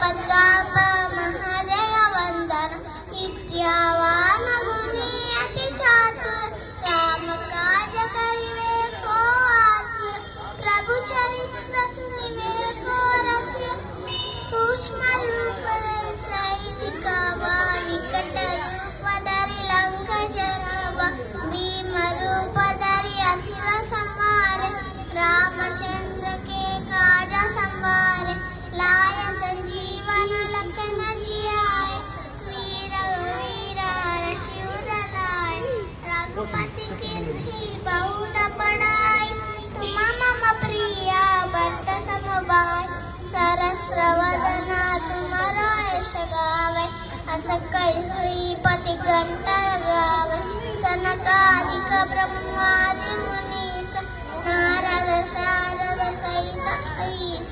ಭದ್ರಾಪ ಮಹಾಜಯ ವಂದನ ವಿದ್ಯಾವಾನ ಗುಣಿ ಅತಿ ಚಾತುರ ರಾಮ ಕಾಜ ಕರಿವೇಕೋ ಆತುರ ಪ್ರಭು ಚರಿತ್ರ ಸುನಿವೇಕೋ ರಸ್ಯ ಸೂಕ್ಷ್ಮ ರೂಪ ಸೈನಿಕ ವಿಕಟ ರೂಪಧರಿ ಲಂಕ ಜರವ ಭೀಮ ರೂಪಧರಿ ಅಸುರ ಸಂಹಾರ रामचंद्र के काजा संवारे लाय संजीवन लखन जियाए वीर वीर शिवर लाए रघुपति की बहुत पढ़ाई तुम मम प्रिया भक्त समवाय सरस्वदना तुम्हारा यश गावे असकल श्रीपति घंटा गावे सनकादिक ब्रह्मादि मुनीस नारद सारद सहित ऐस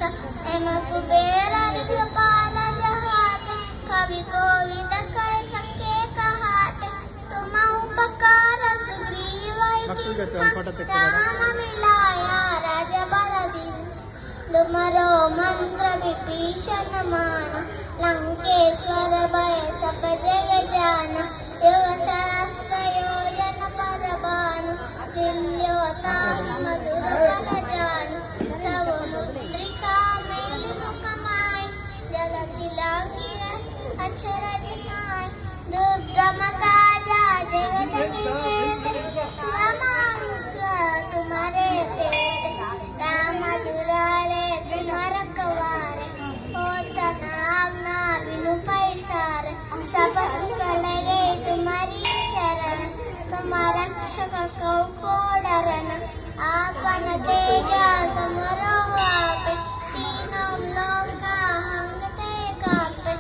एम कुबेर कृपाल जहाते कवि कोविद कर सके कहाते तुम उपकार सुग्रीव राम मिलाया राज बल दिन तुमरो मंत्र विभीषण मान लंकेश्वर भय सब जग जान युग सहस्र योजन पर भानु दिल्योतारि मधुर फल जानु सब मुद्रिका मेल मुखमाय जगति लांगी अक्षर दिनाय दुर्गम काजा जगत के जेते सुअमानुग्र तुम्हारे तेरे राम दुरारे तुम्हारा कवारे ओतन आज्ञा बिनु पैसारे सब सुख लगे तुम्हारी शरण तुम रक्षक कौ कोडरन आपन तेजा समरो आपे तीनों लोका हंगते कापे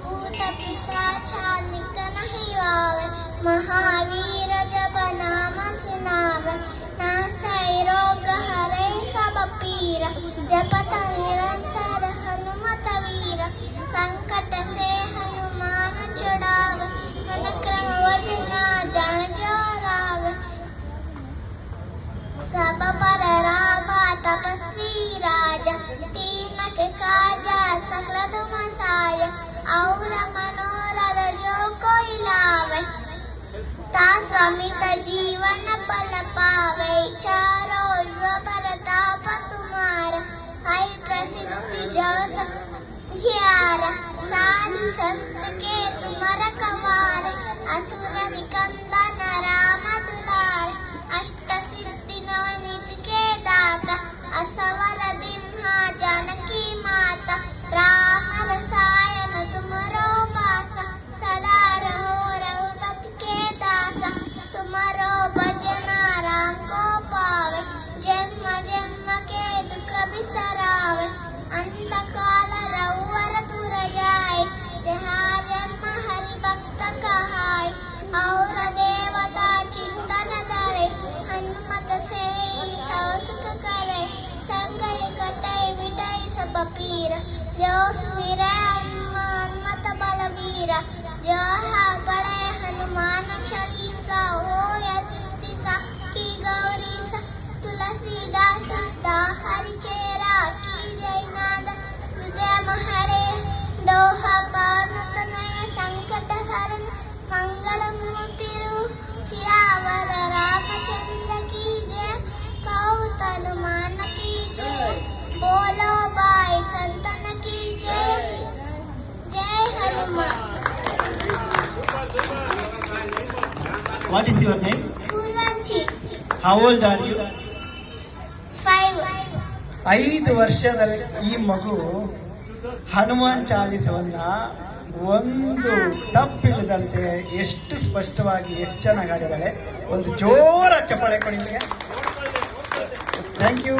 भूत पिशाच निकट नहीं आवे महावीर जब नाम सुनावे नासै रोग हरै सब पीर जपत निरंतर हनुमत वीर संकट से हनुमान छुड़ावे मन क्रम वजना धन जो लावे सब पर रामा तपस्वी राजा तीन के काजा सकल तुम साय और मनोरथ जो कोई लावे ता स्वामित जीवन पल पावे चारो युग परताप तुम्हारा है प्रसिद्धि जगत जियारा साधु संत के तुम रखवारे असुर निकंदन राम दुलारे अष्ट सिद्धि नवनीत के दाता असवर दिन्हा जानकी माता राम रसायन तुमरो पासा सदा रहो रघुपति के दासा तुमरो भजन राम को पावे जन्म जन्म के दुख बिसरावे अंत काल रघुवर पुर जाए जहाँ जन्म हरि भक्त कहाय और देवता चिंतन धरे हनुमत से सब सुख करे संकट कटे मिटे सब पीर जो सुमिरै हनुमत बलवीर जो पढ़े हनुमान चालीसा होय सिद्धि सा की गौरी सा तुलसीदास सदा हरिचेरा की जयनाद हृदय हरे दोहा पावन तनय संकट हरण मंगल मूर्ति सियावर रामचंद्र की जय कौतन मान की जय बोलो भाई संतन की जय जय Hanuman. What is your name? Purvanchi. How old are you? 5. 5 ವರ್ಷದ ಈ ಮಗು ಹನುಮಾನ್ ಚಾಲಿಸವನ್ನ ಒಂದು ತಪ್ಪಿಲ್ಲದಂತೆ ಎಷ್ಟು ಸ್ಪಷ್ಟವಾಗಿ ಎಷ್ಟು ಚೆನ್ನಾಗಿ ಆಡಿದ್ದಾರೆ. ಒಂದು ಜೋರ ಚಪ್ಪಾಳೆ ಕೊಡಿ. Thank you.